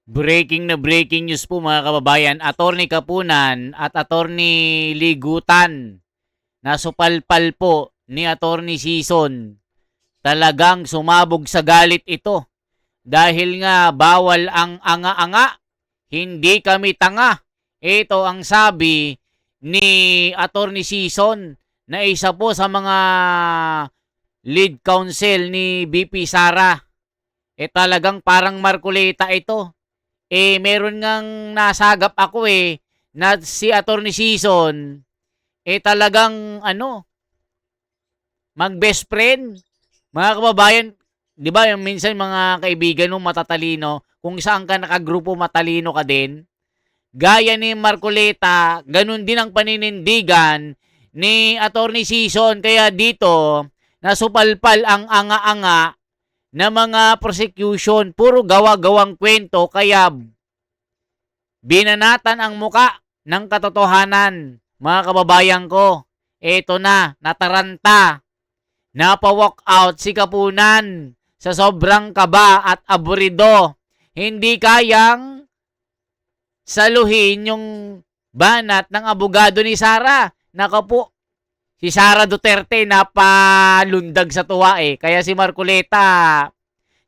Breaking news po mga kababayan, Attorney Kapunan at Attorney Ligutan, nasupalpal po ni Attorney Sison. Talagang sumabog sa galit ito dahil nga bawal ang anga-anga, hindi kami tanga. Ito ang sabi ni Attorney Sison na isa po sa mga lead counsel ni BP Sara. Talagang parang Marcoleta ito. Meron ngang nasagap ako na si Attorney Sison, talagang mag-best friend. Mga kababayan, di ba yung minsan mga kaibigan mo matatalino, kung saan ka nakagrupo matalino ka din. Gaya ni Marcoleta, ganun din ang paninindigan ni Attorney Sison. Kaya dito, nasupalpal ang anga-anga na mga prosecution, puro gawa-gawang kwento, kaya binanatan ang muka ng katotohanan. Mga kababayan ko, eto na, nataranta, napa-walk out si Kapunan sa sobrang kaba at aburido. Hindi kayang saluhin yung banat ng abogado ni Sara. Naka po, si Sara Duterte napalundag sa tuwa Kaya si Marcoleta,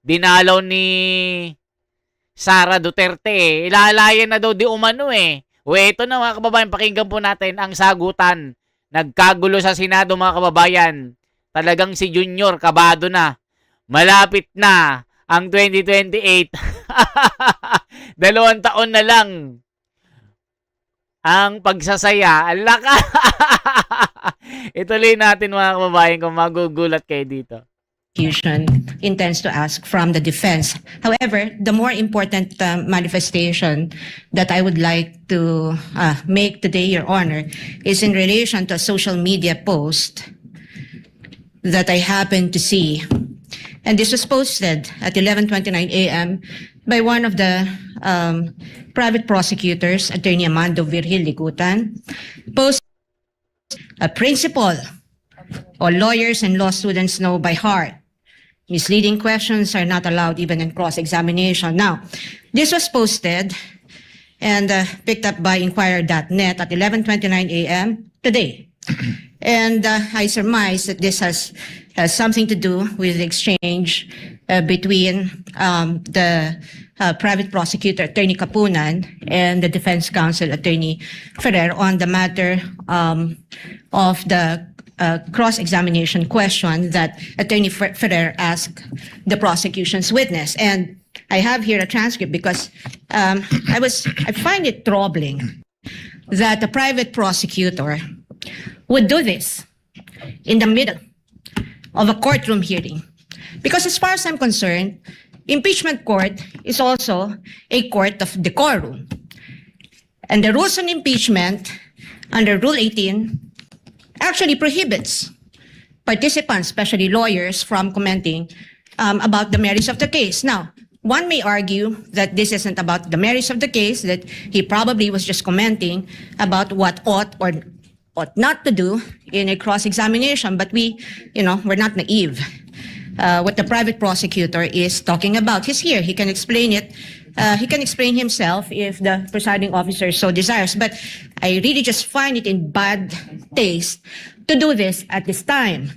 dinalaw ni Sara Duterte Ilalayan na daw di umano O eto na mga kababayan, pakinggan po natin ang sagutan. Nagkagulo sa Senado mga kababayan. Talagang si Junior kabado na. Malapit na ang 2028. 2 taon na lang ang pagsasaya. Alaka. Ituloy natin mga kababayan kung magugulat kayo dito. Intends to ask from the defense. However, the more important manifestation that I would like to make today, Your Honor, is in relation to a social media post that I happened to see. And this was posted at 11:29 a.m. by one of the private prosecutors, Attorney Amando Virgil Ligutan. Post a principal or lawyers and law students know by heart. Misleading questions are not allowed even in cross-examination. Now, this was posted and picked up by Inquirer.net at 11:29 a.m. today. And I surmise that this has something to do with the exchange between the private prosecutor, Attorney Kapunan, and the defense counsel, Attorney Ferrer, on the matter of the cross-examination question that Attorney Ferrer asked the prosecution's witness. And I have here a transcript because I find it troubling that the private prosecutor would do this in the middle of a courtroom hearing. Because as far as I'm concerned, impeachment court is also a court of decorum. And the rules on impeachment under Rule 18 actually prohibits participants, especially lawyers, from commenting about the merits of the case. Now, one may argue that this isn't about the merits of the case, that he probably was just commenting about what ought or ought not to do in a cross-examination, but we're not naive. What the private prosecutor is talking about, he's here, he can explain it. He can explain himself if the presiding officer so desires. But I really just find it in bad taste to do this at this time.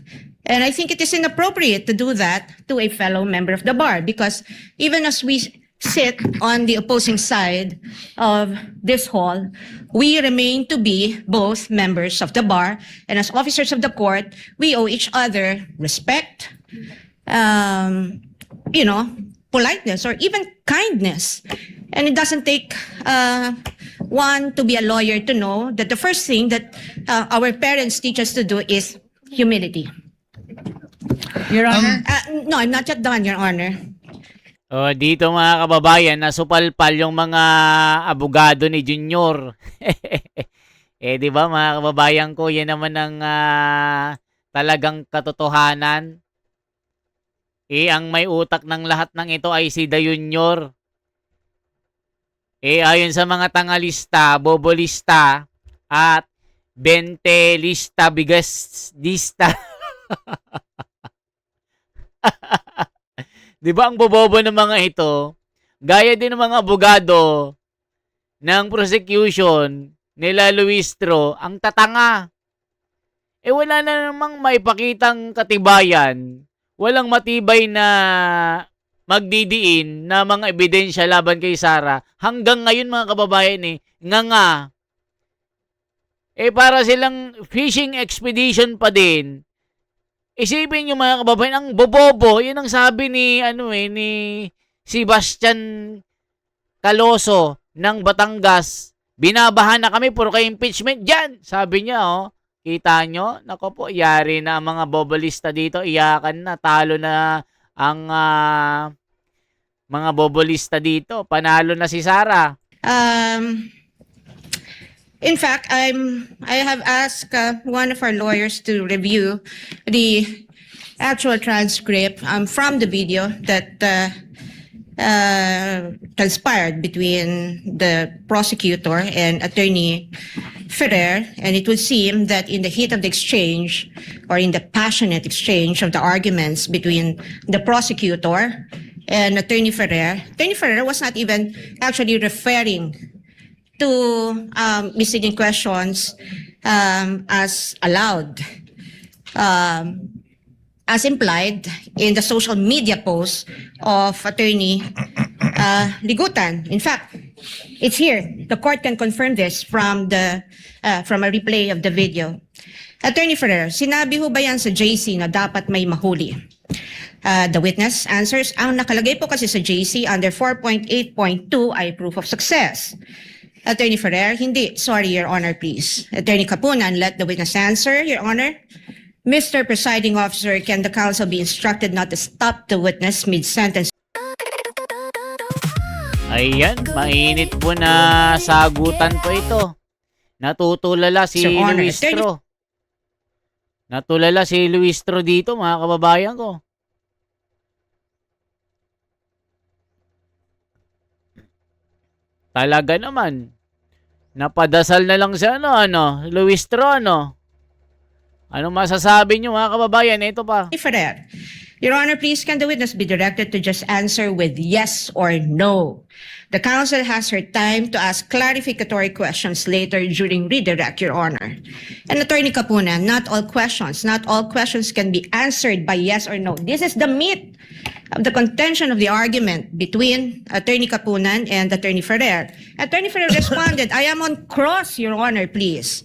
And I think it is inappropriate to do that to a fellow member of the bar, because even as we sit on the opposing side of this hall, we remain to be both members of the bar, and as officers of the court, we owe each other respect, politeness, or even kindness. And it doesn't take one to be a lawyer to know that the first thing that our parents teach us to do is humility. Your Honor? No, I'm not yet done, Your Honor. Dito mga kababayan, nasupalpal yung mga abogado ni Junior. Di ba mga kababayan ko, yan naman ang talagang katotohanan. Ang may utak ng lahat ng ito ay si Da Junior. Ayon sa mga tangalista, bobolista, at bentelista, bigasdista. Di ba ang bobobo ng mga ito, gaya din ng mga abogado ng prosecution nila Luistro, ang tatanga. Wala na namang maipakitang katibayan, walang matibay na magdidiin na mga ebidensya laban kay Sara. Hanggang ngayon mga kababayan nga. Para silang fishing expedition pa din. Isipin nyo mga kababayan, ang bobobo, yun ang sabi ni Sebastian Caloso ng Batangas. Binabahan na kami, puro kayo impeachment dyan. Sabi niya, kita nyo? Nako po, yari na ang mga bobolista dito. Iyakan na, talo na ang mga bobolista dito. Panalo na si Sara. In fact, I have asked one of our lawyers to review the actual transcript from the video that transpired between the prosecutor and Attorney Ferrer, and it would seem that in the heat of the exchange, or in the passionate exchange of the arguments between the prosecutor and Attorney Ferrer was not even actually referring to misleading questions as allowed, as implied in the social media post of Attorney Ligutan. In fact, it's here. The court can confirm this from a replay of the video. Attorney Ferrer, sinabi ho ba yan sa JC na dapat may mahuli? The witness answers, ang nakalagay po kasi sa JC under 4.8.2 ay proof of success. Attorney Ferrer, hindi. Sorry, Your Honor, please. Attorney Kapunan, let the witness answer, Your Honor. Mr. Presiding Officer, can the counsel be instructed not to stop the witness mid-sentence? Ayan, mainit po na sagutan po ito. Natutulala si Sir Honor, Luistro. Natulala si Luistro dito, mga kababayan ko. Talaga naman. Napadasal na lang siya, Luistro, Ano masasabi niyo, mga kababayan? Ito pa. Ferrer, Your Honor, please, can the witness be directed to just answer with yes or no? The counsel has her time to ask clarificatory questions later during redirect, Your Honor. And Attorney Kapunan, not all questions can be answered by yes or no. This is the meat of the contention of the argument between Attorney Kapunan and Attorney Ferrer. Attorney Ferrer responded, I am on cross, Your Honor, please.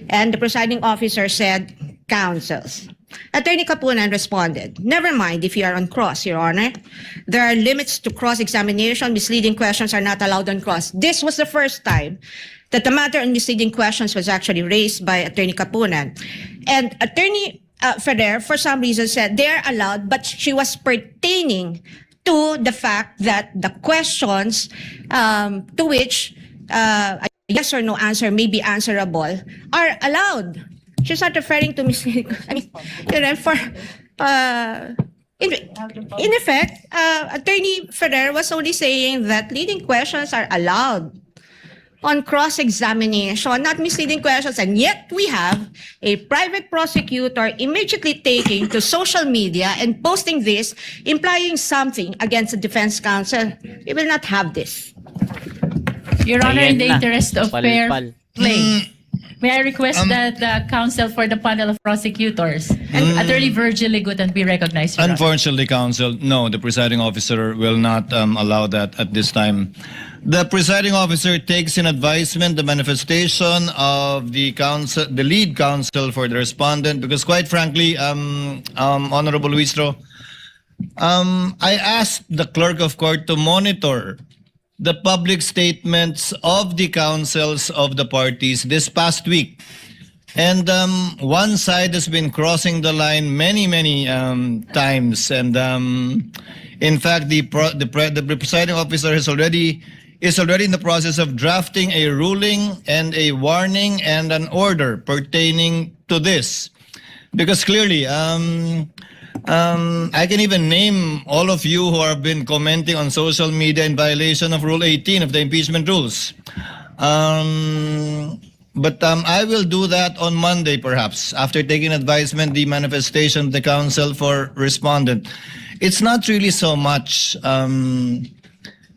And the presiding officer said, counsels. Attorney Kapunan responded, never mind if you are on cross, Your Honor. There are limits to cross-examination. Misleading questions are not allowed on cross. This was the first time that the matter on misleading questions was actually raised by Attorney Kapunan. And Attorney Ferrer, for some reason, said they're allowed, but she was pertaining to the fact that the questions to which a yes or no answer may be answerable are allowed. She's not referring to misleading. In effect, Attorney Ferrer was only saying that leading questions are allowed on cross-examination, not misleading questions. And yet we have a private prosecutor immediately taking to social media and posting this, implying something against the defense counsel. We will not have this. Your Honor, in the Ayan na. interest of fair Palpal. play, may I request that the counsel for the panel of prosecutors and Attorney Virgil Ligutan be recognized, Your Honor. Unfortunately, counsel, no, the presiding officer will not allow that at this time. The presiding officer takes in advisement the manifestation of the counsel, the lead counsel for the respondent, because quite frankly, Honorable Luistro, I asked the clerk of court to monitor the public statements of the counsels of the parties this past week. And one side has been crossing the line many times. And in fact, the presiding officer is already in the process of drafting a ruling and a warning and an order pertaining to this. Because clearly, I can even name all of you who have been commenting on social media in violation of Rule 18 of the impeachment rules. But I will do that on Monday, perhaps, after taking advisement, the manifestation of the counsel for respondent. It's not really so much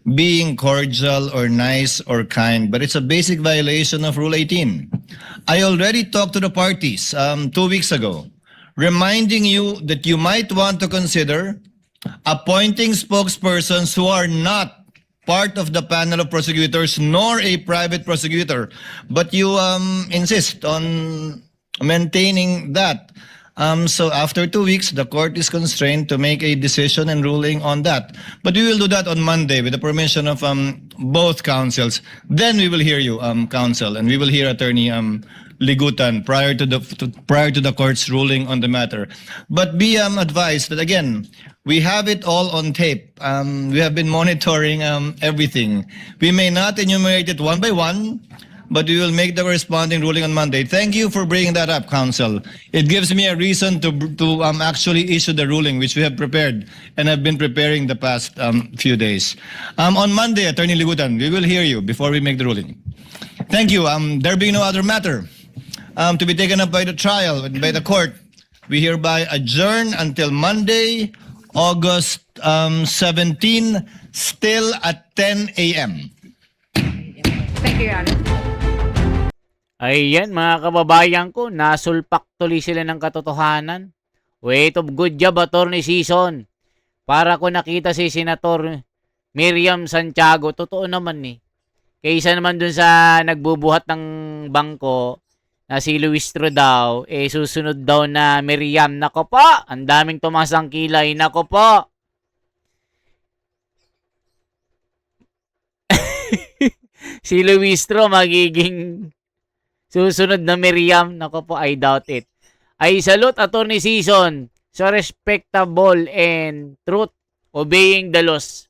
being cordial or nice or kind, but it's a basic violation of Rule 18. I already talked to the parties 2 weeks ago, reminding you that you might want to consider appointing spokespersons who are not part of the panel of prosecutors nor a private prosecutor, but you insist on maintaining that. So after 2 weeks, the court is constrained to make a decision and ruling on that. But we will do that on Monday with the permission of both counsels. Then we will hear you, counsel, and we will hear Attorney Ligutan prior to the court's ruling on the matter. But be advised that again, we have it all on tape. We have been monitoring everything. We may not enumerate it one by one, but we will make the corresponding ruling on Monday. Thank you for bringing that up, counsel. It gives me a reason to actually issue the ruling, which we have prepared and have been preparing the past few days. On Monday, Attorney Ligutan, we will hear you before we make the ruling. Thank you. There being no other matter to be taken up by the trial, by the court, we hereby adjourn until Monday, August 17, still at 10 a.m. Thank you, Your Honor. Ayan, mga kababayan ko, nasulpak tuloy sila ng katotohanan. Wait of good job, Attorney Season. Para ko nakita si Senator Miriam Santiago, totoo naman eh. Kaysa naman dun sa nagbubuhat ng bangko, na si Luistro daw, susunod daw na Miriam. Nako po, ang daming tumaas ang kilay. Nako po. Si Luistro magiging susunod na Miriam. Nako po, I doubt it. I salute Attorney Season so respectable and truth, obeying the laws.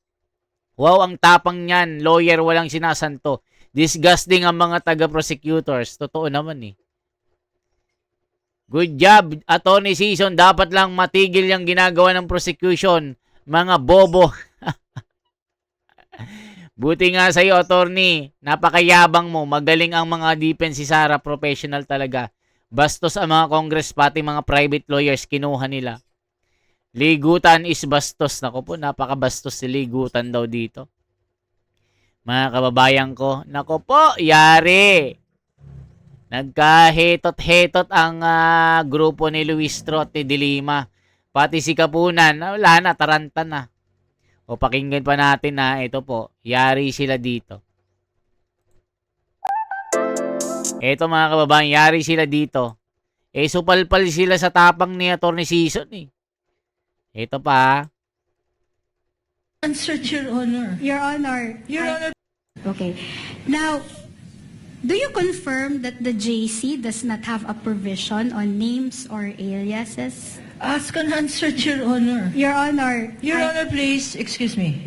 Wow, ang tapang niyan. Lawyer, walang sinasanto. Disgusting ang mga taga-prosecutors. Totoo naman eh. Good job, Attorney Season. Dapat lang matigil yung ginagawa ng prosecution. Mga bobo. Buti nga sa'yo, Attorney. Napakayabang mo. Magaling ang mga defense si Sara. Professional talaga. Bastos ang mga congress, pati mga private lawyers, kinuha nila. Ligutan is bastos. Naku po, napakabastos si Ligutan daw dito. Mga kababayan ko. Naku po, yari. Nagkahetot-hetot ang grupo ni Luistro at ni Dilima. Pati si Kapunan, wala na, taranta na. O pakinggan pa natin na ito po, yari sila dito. Ito mga kababayan, yari sila dito. Supalpal sila sa tapang ni Attorney Season eh. Ito pa. Answered, Your Honor. Your Honor. Your Honor. Okay. Now, do you confirm that the JC does not have a provision on names or aliases? Ask and answered, Your Honor. Your Honor. Your Honor, please, excuse me.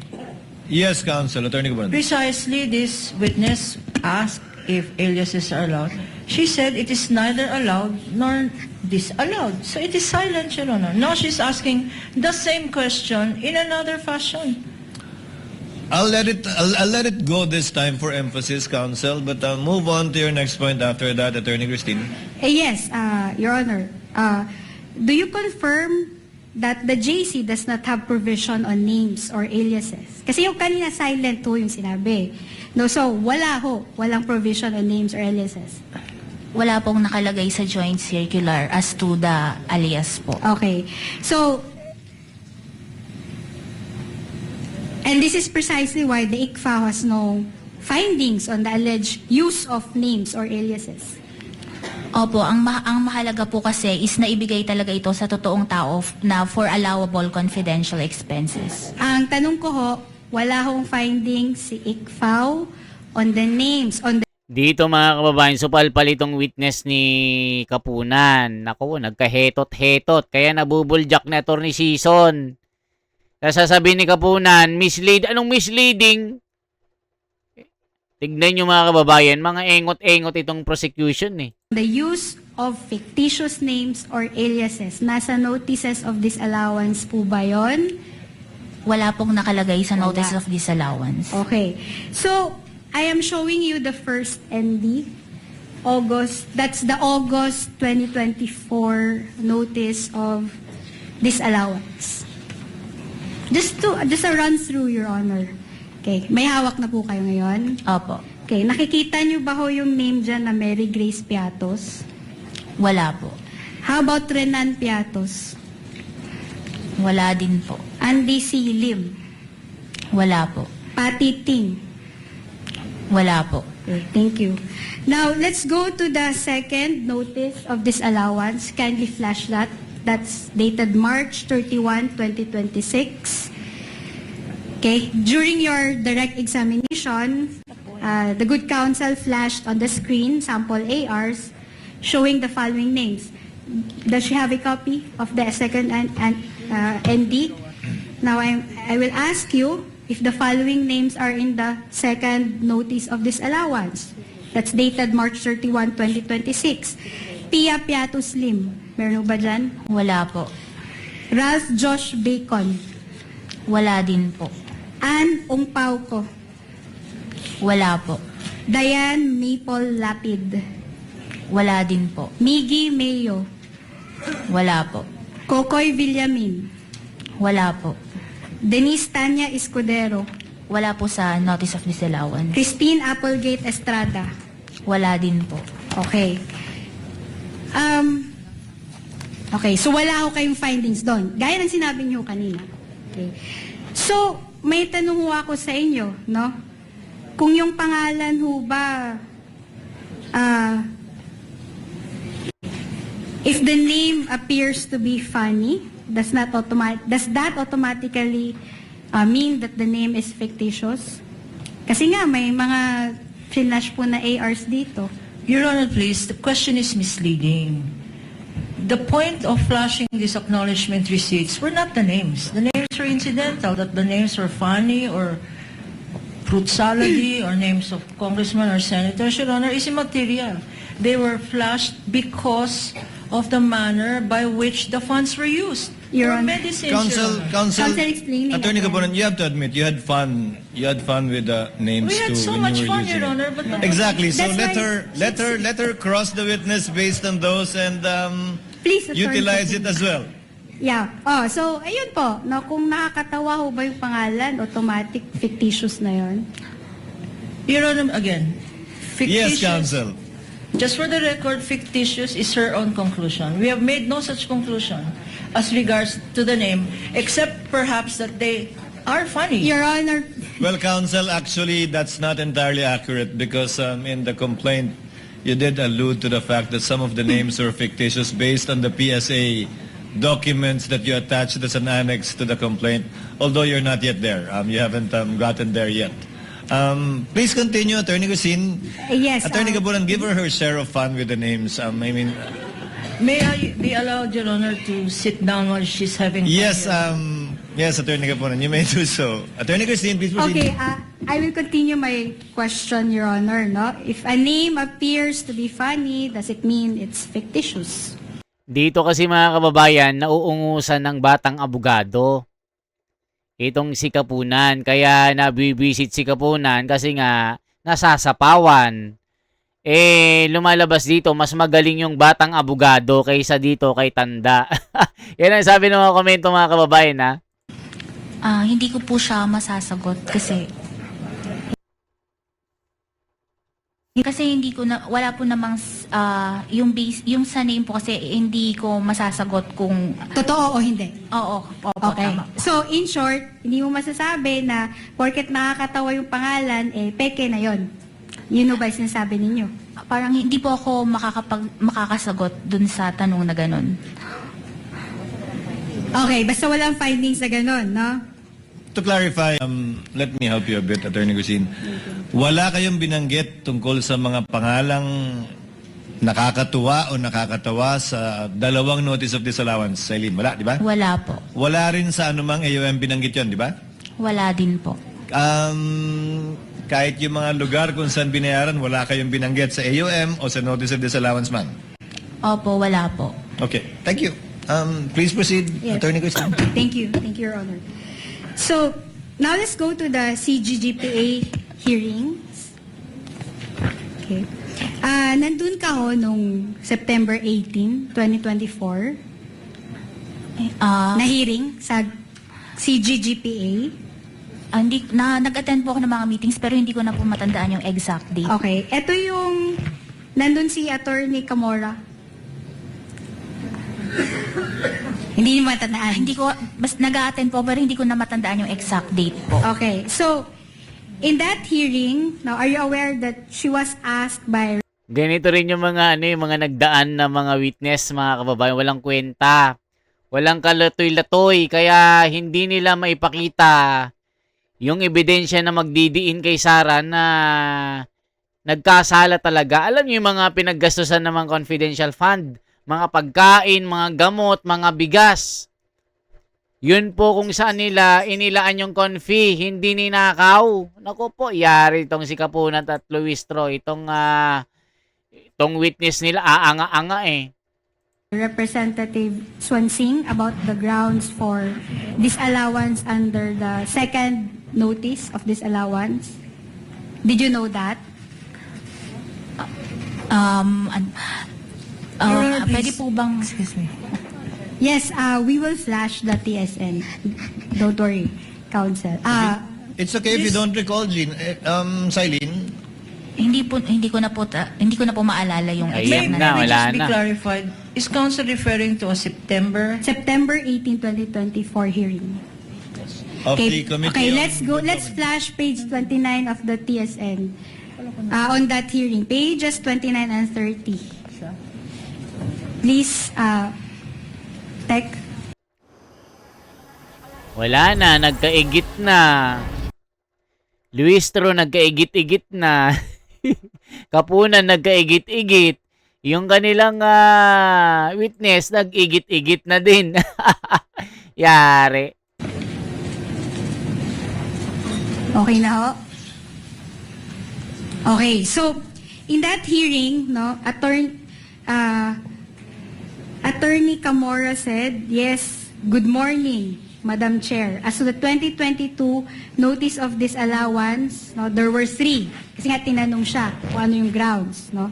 Yes, counsel. Attorney Caban. Precisely, this witness asked if aliases are allowed. She said it is neither allowed nor disallowed. So it is silent, Your Honor. Now she's asking the same question in another fashion. I'll let it go this time for emphasis, counsel, but move on to your next point after that, Attorney Christine. Yes, Your Honor. Do you confirm that the JC does not have provision on names or aliases? Kasi yung kanina silent ho yung sinabi. No, so walang provision on names or aliases. Wala pong nakalagay sa joint circular as to the alias po. Okay. So, and this is precisely why the ICFA has no findings on the alleged use of names or aliases. Opo, ang mahalaga po kasi is naibigay talaga ito sa totoong tao na for allowable confidential expenses. Ang tanong ko ho, wala hong findings si ICFA on the names, on the Dito mga kababayan, supalpal itong witness ni Kapunan. Naku, nagkahetot-hetot. Kaya nabubuljak na Attorney Season. Kaya sasabihin ni Kapunan, anong misleading? Tignan nyo mga kababayan, mga engot-engot itong prosecution eh. the use of fictitious names or aliases. Nasa notices of disallowance po ba yun? Wala pong nakalagay sa Wala. notice of disallowance. Okay. So, I am showing you the first ND. That's the August 2024 notice of disallowance. Just a run through, Your Honor. Okay. May hawak na po kayo ngayon? Opo. Okay. Nakikita niyo ba ho yung name dyan na Mary Grace Piatos? Wala po. How about Renan Piatos? Wala din po. Andy C. Lim? Wala po. Patty Ting? Wala po. Okay, thank you. Now, let's go to the second notice of disallowance. Kindly flash that. That's dated March 31, 2026. Okay, during your direct examination, the good counsel flashed on the screen sample ARs showing the following names. Does she have a copy of the second ND? Now, I will ask you if the following names are in the second notice of disallowance. That's dated March 31, 2026. Pia Piatos Lim. Meron ba dyan? Wala po. Ralph Josh Bacon. Wala din po. Ann Ongpauco. Wala po. Diane Maple Lapid. Wala din po. Miggy Mayo. Wala po. Kokoy Villamin. Wala po. Denise Tanya Escudero. Wala po sa notice of disallowance. Christine Applegate Estrada. Wala din po. Okay. Okay, so wala ho kayong findings doon. Gaya ng sinabi niyo kanina. Okay. So, may tanong ho ako sa inyo, no? Kung yung pangalan ho ba, if the name appears to be funny, does that automatically mean that the name is fictitious? Kasi nga, may mga flash po na ARs dito. Your Honor, please, the question is misleading. The point of flashing these acknowledgement receipts were not the names. The names were incidental, that the names were funny or fruit salady or names of congressmen or senators, Your Honor, is immaterial. They were flashed because of the manner by which the funds were used. Your For Honor. medicines, Your Honor. Counsel, Counsel explaining Attorney again. Caponan, you have to admit, you had fun with the names We had too so when much you were fun, using Your it. Honor, but not- Exactly. So That's let her cross the witness based on those and Please, Attorney utilize it Caponan. as well. Yeah. Oh, so, ayun po. No, kung nakakatawa ho ba yung pangalan, automatic fictitious na yon. Your Honor, again, Yes, fictitious. counsel. Just for the record, fictitious is her own conclusion. We have made no such conclusion as regards to the name, except perhaps that they are funny. Your Honor, Well, counsel, actually, that's not entirely accurate because in the complaint, you did allude to the fact that some of the names were fictitious based on the PSA documents that you attached as an annex to the complaint, although you're not yet there. You haven't gotten there yet. Please continue, Attorney Cusin. yes. Attorney Caponan, give her share of fun with the names. May I be allowed, Your Honor, to sit down while she's having fun? Yes, Your Honor? yes, Attorney Caponan, you may do so. Attorney Christine, please proceed. Okay, I will continue my question, Your Honor. No? If a name appears to be funny, does it mean it's fictitious? Dito kasi mga kababayan, nauungusan ng batang abogado. Itong si Kapunan. Kaya nabibisit si Kapunan kasi nga nasasapawan. Lumalabas dito, mas magaling yung batang abogado kaysa dito kay Tanda. Yan ang sabi ng mga komento mga kababayan, ha? Hindi ko po siya masasagot kasi hindi ko na wala po namang yung sa name po kasi hindi ko masasagot kung Totoo o hindi? opo, Okay. tama. So, in short, hindi mo masasabi na porket nakakatawa yung pangalan, peke na yon. Yun o ba yung sinasabi ninyo? Parang hindi po ako makakasagot dun sa tanong na ganun. Okay, basta walang findings na ganon, no? To clarify, let me help you a bit, Attorney Cusin. Wala kayong binanggit tungkol sa mga pangalang nakakatuwa o nakakatawa sa dalawang notice of disallowance, Eileen. Wala, di ba? Wala po. Wala rin sa anumang AOM binanggit yon, di ba? Wala din po. Kahit yung mga lugar kung saan binayaran, wala kayong binanggit sa AOM o sa notice of disallowance man? Opo, wala po. Okay, thank you. Please proceed, Yes. Attorney Cusin. Thank you. Thank you, Your Honor. So, now let's go to the CGGPA hearings. Okay. Nandun ka ho nung September 18, 2024, na hearing sa CGGPA. Nag-attend po ako ng mga meetings pero hindi ko na po matandaan yung exact date. Okay. Ito yung nandun si Attorney Camora. Hindi mo matandaan. Hindi ko, nag-attend po pero hindi ko na matandaan yung exact date po. Okay. So, in that hearing, now are you aware that she was asked by Ganito rin yung mga yung mga nagdaan na mga witness, mga kababayan, walang kwenta. Walang kalatoy-latoy, kaya hindi nila maipakita yung ebidensya na magdidiin kay Sara na nagkasala talaga. Alam niyo yung mga pinaggastusan ng mga confidential fund, mga pagkain, mga gamot, mga bigas. Yun po kung saan nila inilaan yung confi, hindi ninakaw. Naku po, yari itong si Kapunat at Luis Tro. Itong witness nila, aanga-anga eh. Representative Swansing about the grounds for disallowance under the second notice of disallowance. Did you know that? Pwede po bang... Excuse me. Yes, we will flash the TSN. Don't worry, Counsel. It's okay if you don't recall, Jean. Silene, Hindi ko na po maalala yung Ayun exact na, na. wala Just be na. clarified. Is counsel referring to a September? September 18, 2024 hearing. of the Okay, Committee okay, on let's go. Good Let's Governance. flash page 29 of the TSN on that hearing. Pages 29 and 30. Please, Tech. Wala na, nagkaigit na. Luis Tro, nagkaigit-igit na. Kapunan, nagkaigit-igit. Yung kanilang witness, nag-igit-igit na din. Yari. Okay na ho? Okay, so in that hearing, no, Attorney Camora said, yes, good morning, Madam Chair. As to the 2022 notice of disallowance, no, there were 3. Kasi nga tinanong siya kung ano yung grounds, no.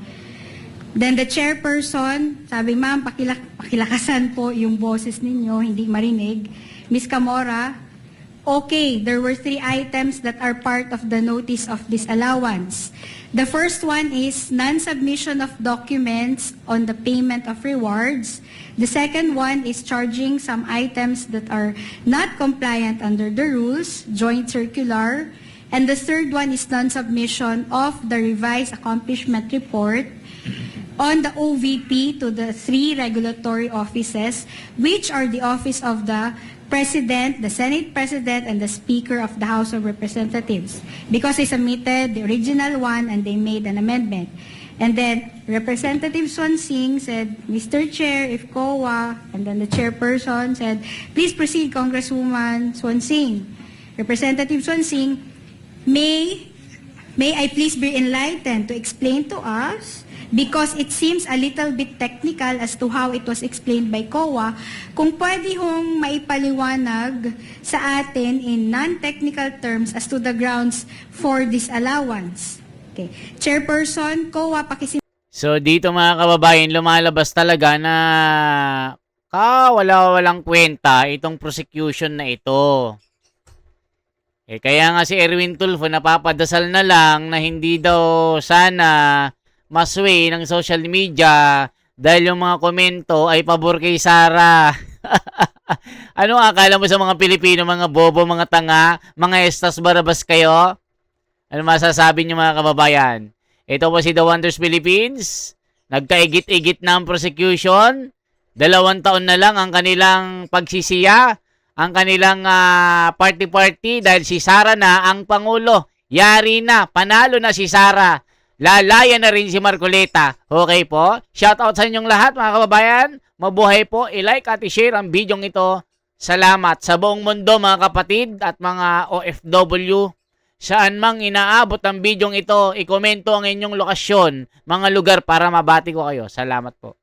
Then the chairperson, sabi, ma'am, pakilakasan po yung boses ninyo, hindi marinig. Ms. Camora, okay, there were 3 items that are part of the notice of disallowance. The first one is non-submission of documents on the payment of rewards. The second one is charging some items that are not compliant under the rules, joint circular. And the third one is non-submission of the revised accomplishment report on the OVP to the 3 regulatory offices, which are the Office of the President, the Senate President, and the Speaker of the House of Representatives, because they submitted the original one and they made an amendment. And then Representative Swansing said, Mr. Chair, if COA, and then the chairperson said, please proceed, Congresswoman Swansing. Representative Swansing, may I please be enlightened to explain to us, because it seems a little bit technical as to how it was explained by COA, kung pwede hong maipaliwanag sa atin in non-technical terms as to the grounds for disallowance. Okay. Chairperson, COA, So dito mga kababayan, lumalabas talaga na walang kwenta itong prosecution na ito. Kaya nga si Erwin Tulfo napapadasal na lang na hindi daw sana masway ng social media dahil yung mga komento ay pabor kay Sara. Ano akala mo sa mga Pilipino, mga bobo, mga tanga, mga estas barabas kayo? Ano masasabi niyo mga kababayan? Ito po si The Wonders Philippines. Nagkaigit-igit na ang prosecution. 2 taon na lang ang kanilang pagsisiya, ang kanilang party-party dahil si Sara na ang Pangulo. Yari na, panalo na si Sara. Lalaya na rin si Marcoleta. Okay po? Shoutout sa inyong lahat mga kababayan. Mabuhay po. I-like at i-share ang video ito. Salamat sa buong mundo mga kapatid at mga OFW. Saan mang inaabot ang video ito, i-komento ang inyong lokasyon, mga lugar para mabati ko kayo. Salamat po.